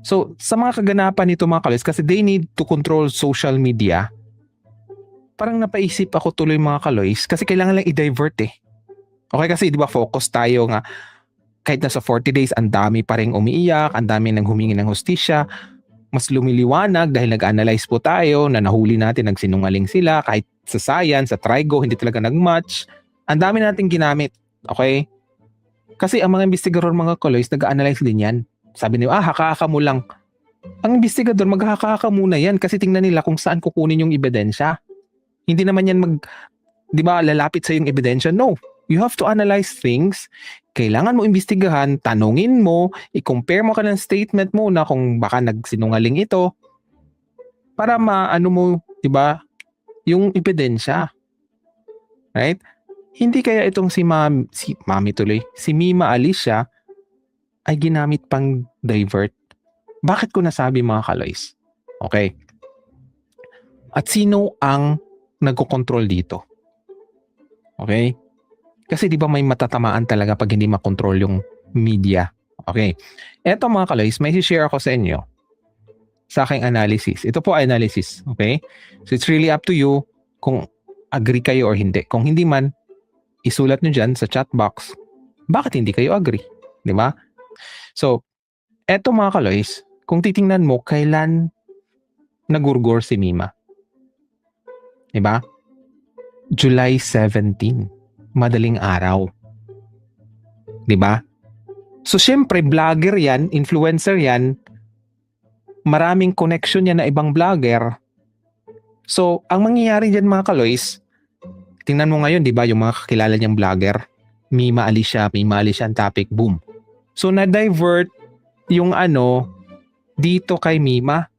So, sa mga kaganapan nito mga kaloys, kasi they need to control social media, parang napaisip ako tuloy mga kaloys, kasi kailangan lang i-divert eh. Okay, kasi di ba focus tayo nga, kahit nasa 40 days, ang dami pa rin umiiyak, ang dami nang humingi ng hustisya, mas lumiliwanag dahil nag-analyze po tayo na nahuli natin nagsinungaling sila, kahit sa science, sa trigo, hindi talaga nag-match. Ang dami nating ginamit. Okay? Kasi ang mga investigador mga kaloys, nag-analyze din yan. Sabi nila, haka-haka mo lang. Ang investigador, maghahaka-haka muna yan kasi tingnan nila kung saan kukunin yung ebidensya. Hindi naman yan di ba, lalapit sa yung ebidensya. No. You have to analyze things. Kailangan mo imbestigahan, tanungin mo, i-compare mo ka ng statement mo na kung baka nagsinungaling ito para maano mo, di ba, yung ebidensya. Right? Hindi kaya itong si Mima Alicia ay ginamit pang divert. Bakit ko nasabi mga kaloys? Okay. At sino ang nagkokontrol dito? Okay? Kasi di ba may matatamaan talaga pag hindi makontrol yung media. Okay. Eto mga kaloys, may share ako sa inyo sa aking analysis. Ito po ay analysis. Okay? So it's really up to you kung agree kayo or hindi. Kung hindi man, isulat nyo dyan sa chat box. Bakit hindi kayo agree? Di ba? So, eto mga kaloys, kung titingnan mo, kailan nagurgor si Mima? Di ba? July 17. Madaling araw. 'Di ba? So syempre vlogger 'yan, influencer 'yan. Maraming connection 'yan na ibang vlogger. So ang mangyayari diyan mga kaloys, tingnan mo ngayon 'di ba yung mga kakilala niyang vlogger, Mima Alicia ang topic, boom. So na-divert yung dito kay Mima.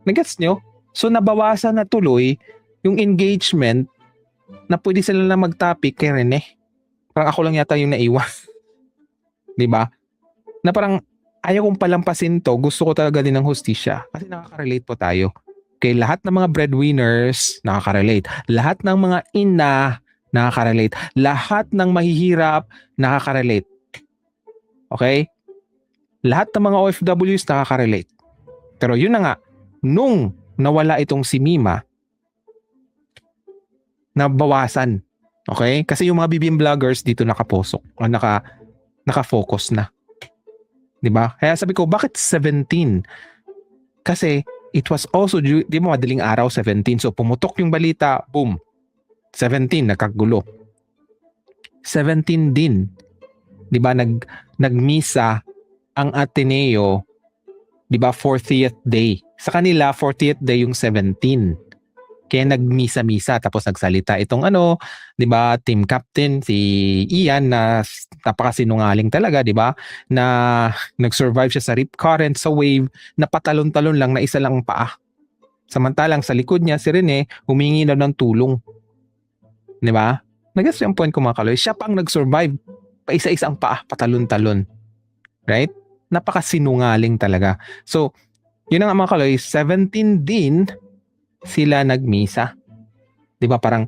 Nagets nyo? So nabawasan na tuloy yung engagement na pwede sila na mag-topic kay Rene. Parang ako lang yata yung naiwan. Diba? Na parang ayaw kong palampasin to. Gusto ko talaga din ng hustisya. Kasi nakaka-relate po tayo. Okay, lahat ng mga breadwinners, nakaka-relate. Lahat ng mga ina, nakaka-relate. Lahat ng mahihirap, nakaka-relate. Okay? Lahat ng mga OFWs, nakaka-relate. Pero yun na nga, nung nawala itong si Mima, nabawasan. Okay? Kasi yung mga BBM vloggers dito nakaposok o naka-focus na. 'Di ba? Kaya sabi ko, bakit 17? Kasi it was also due, di ba madaling araw 17. So pumutok yung balita, boom. 17 nagkagulo. 17 din. 'Di ba nagmisa ang Ateneo, 'di ba 40th day. Sa kanila 40th day yung 17. Kaya nagmisa-misa tapos nagsalita itong 'di ba, team captain si Ian na napakasinungaling talaga, 'di ba? Na nag-survive siya sa rip current, sa wave, na patalon-talon lang na isa lang ang paa. Samantalang sa likod niya si Rene humingi na ng tulong. 'Di ba? Nag-gets yung point ko mga kaloy. Siya pang nag-survive. Paisa-isa ang paa, patalon-talon. Right? Napakasinungaling talaga. So, yun na nga mga kaloy, 17 din sila nagmisa. 'Di ba parang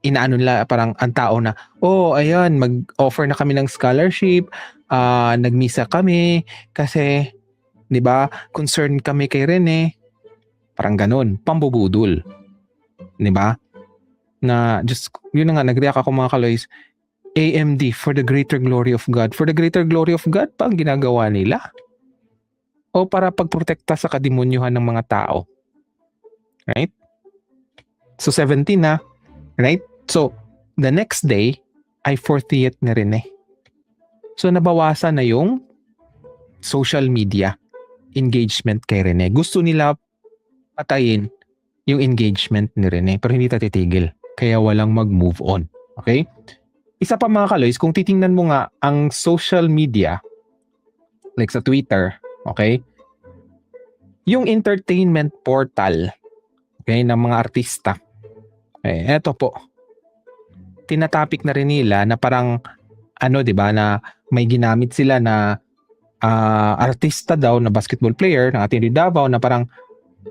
inaano nila parang ang tao na, ayan, mag-offer na kami ng scholarship, nagmisa kami kasi 'di ba, concerned kami kay Rene. Parang ganun, pambubudol. 'Di ba? Na just yun na nga nag-react ako mga kaloys, AMD for the greater glory of God. For the greater glory of God pa ang ginagawa nila? O para pagprotekta sa kademonyuhan ng mga tao? Right? So 17 na, right? So the next day ay 40th na rin eh. So nabawasan na yung social media engagement kay Rene. Gusto nila patayin yung engagement ni Rene pero hindi titigil. Kaya walang mag-move on. Okay? Isa pa mga kaloys, kung titingnan mo nga ang social media like sa Twitter, okay? Yung entertainment portal, okay, ng mga artista. Eto po. Tinatopic na rin nila na parang 'di ba, na may ginamit sila na artista daw na basketball player ng Ateneo Davao na parang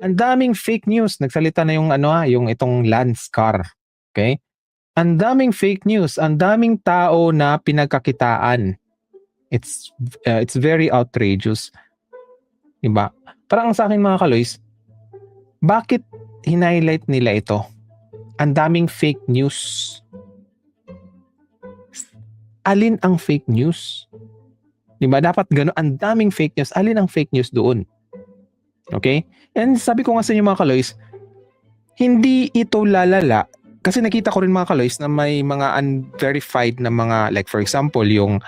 ang daming fake news. Nagsalita na yung yung itong Lance Carr. Okay? Ang daming fake news, ang daming tao na pinagkakitaan. It's very outrageous. Diba? Parang sa akin mga kaloys, bakit hinighlight nila ito? Ang daming fake news. Alin ang fake news? Diba? Dapat gano'n. Ang daming fake news. Alin ang fake news doon? Okay? And sabi ko nga sa inyo mga kaloys, hindi ito lalala. Kasi nakita ko rin mga kaloys na may mga unverified na mga, like for example, yung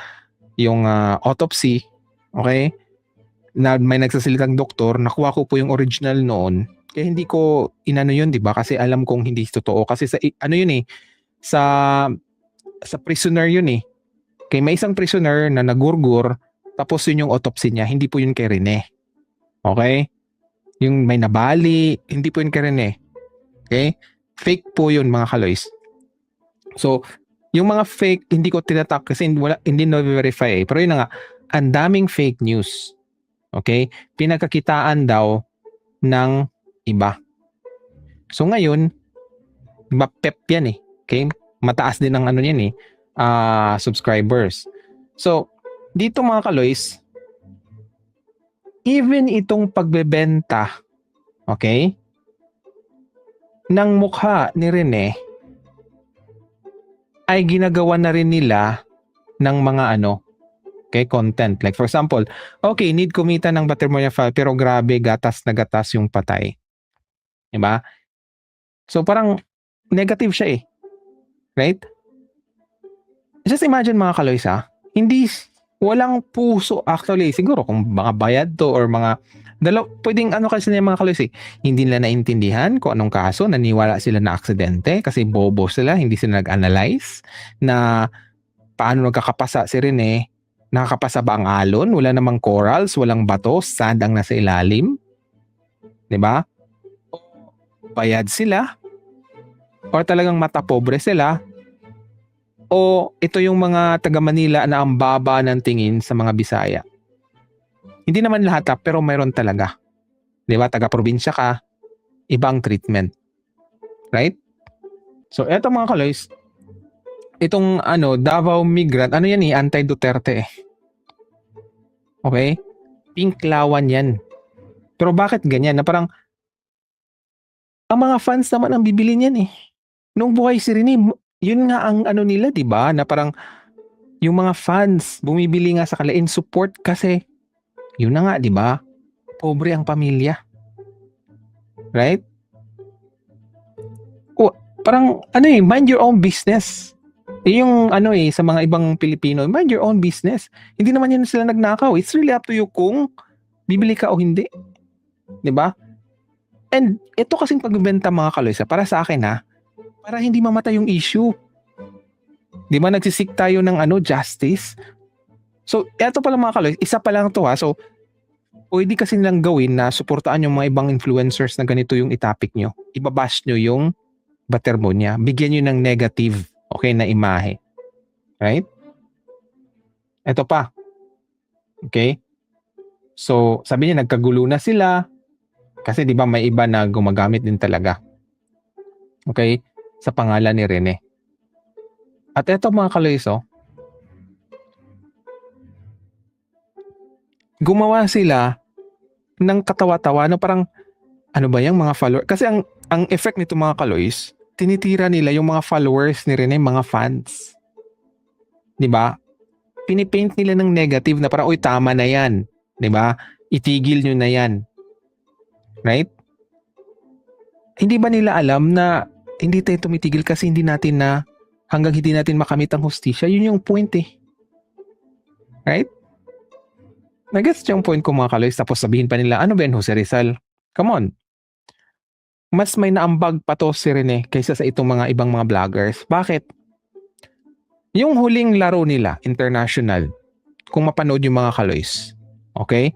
autopsy, okay? Na may nagsasalitang doktor, nakuha ko po yung original noon. Kaya hindi ko inano yun, 'di ba? Kasi alam kong hindi totoo kasi sa ano yun eh, sa prisoner yun eh. Kay may isang prisoner na nagurgur, tapos yun yung autopsy niya, hindi po yun kay Rene. Okay? Yung may nabali, hindi po yun kay Rene. Okay? Fake po yun mga kaloys. So, yung mga fake, hindi ko tinatak kasi hindi na-verify eh. Pero yun na nga, ang daming fake news. Okay? Pinagkakitaan daw ng iba. So ngayon, mapep yan eh. Okay? Mataas din ang ano yan eh, subscribers. So, dito mga kaloys, even itong pagbebenta, okay, ng mukha ni Rene, ay ginagawa na rin nila ng mga okay, content. Like for example, okay, need kumita ng matrimonial file pero grabe, gatas na gatas yung patay. Diba? So parang negative siya eh. Right? Just imagine mga kaloys walang puso actually. Siguro kung mga bayad to or mga pwedeng kasi niya mga kaloys hindi nila naintindihan kung anong kaso, naniwala sila na aksidente kasi bobo sila, hindi sila nag-analyze na paano nagkakapasa si Rene, nakakapasa ba ang alon, wala namang corals, walang bato, sand ang nasa ilalim. 'Di ba? Bayad sila or talagang mata pobre sila o ito yung mga taga Manila na ang baba ng tingin sa mga Bisaya. Hindi naman lahat pero mayroon talaga. 'Di ba? Taga probinsya ka, ibang treatment. Right? So eto mga kaloys, itong Davao migrant, yan eh, anti-Duterte eh. Okay? Pinklawan yan. Pero bakit ganyan? Na parang ang mga fans naman ang bibili niyan eh. Nung buhay si Rene, yun nga ang nila, 'di ba? Na parang yung mga fans bumibili nga sa kanila in support kasi yun na nga, 'di ba? Pobre ang pamilya. Right? O parang mind your own business. Yung sa mga ibang Pilipino, mind your own business. Hindi naman yan sila nagnakaw. It's really up to you kung bibili ka o hindi. 'Di ba? And ito kasing pagbebenta mga kaloys, para sa akin para hindi mamatay yung issue. 'Di ba nagsisik tayo ng justice? So, eto pala mga kaloys, isa pa lang to So, pwede kasi nilang gawin na suportaan yung mga ibang influencers na ganito yung itapik nyo. Ibabash nyo yung Batermonia. Bigyan nyo ng negative, okay, na imahe. Right? Eto pa. Okay? So, sabi niya nagkagulo na sila kasi 'di ba may iba na gumagamit din talaga. Okay? Sa pangalan ni Rene. At eto mga kaloys, gumawa sila ng katawa-tawa na parang ba yung mga follower? Kasi ang effect nito mga kaloys, tinitira nila yung mga followers ni Rene, mga fans. 'Di ba? Pinipaint nila ng negative na parang, uy, tama na yan. 'Di ba? Itigil nyo na yan. Right? Hindi ba nila alam na hindi tayo tumitigil kasi hanggang hindi natin makamit ang hustisya? Yun yung point eh. Right? Nag-gets yung point ko mga kaloys, tapos sabihin pa nila, ano ba yan Jose Rizal? Come on. Mas may naambag pa to si Rene kaysa sa itong mga ibang mga vloggers. Bakit? Yung huling laro nila, international, kung mapanood yung mga kaloys, okay?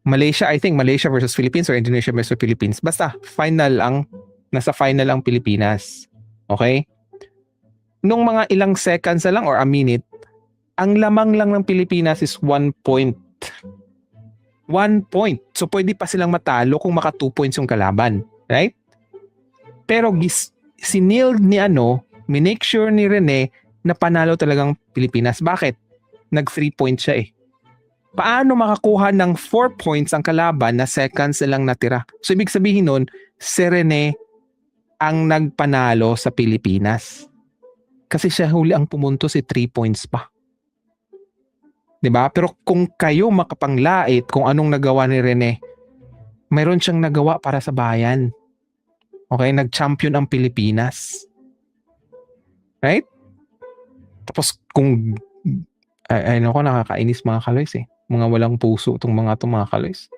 I think Malaysia versus Philippines or Indonesia versus Philippines. Basta, nasa final ang Pilipinas. Okay? Nung mga ilang seconds na lang or a minute, ang lamang lang ng Pilipinas is 1 point. 1 point. So, pwede pa silang matalo kung maka 2 points yung kalaban. Right? Pero siniled ni minake sure ni Rene na panalo talagang Pilipinas. Bakit? Nag 3 points siya eh. Paano makakuha ng 4 points ang kalaban na seconds na lang natira? So ibig sabihin nun, si Rene ang nagpanalo sa Pilipinas. Kasi siya huli ang pumunto, si 3 points pa. 'Di ba? Pero kung kayo makapanglait kung anong nagawa ni Rene, mayroon siyang nagawa para sa bayan. Okay? Nag-champion ang Pilipinas. Right? Tapos kung ay nako, nakakainis mga kaloys eh. Mga walang puso itong mga kaloys.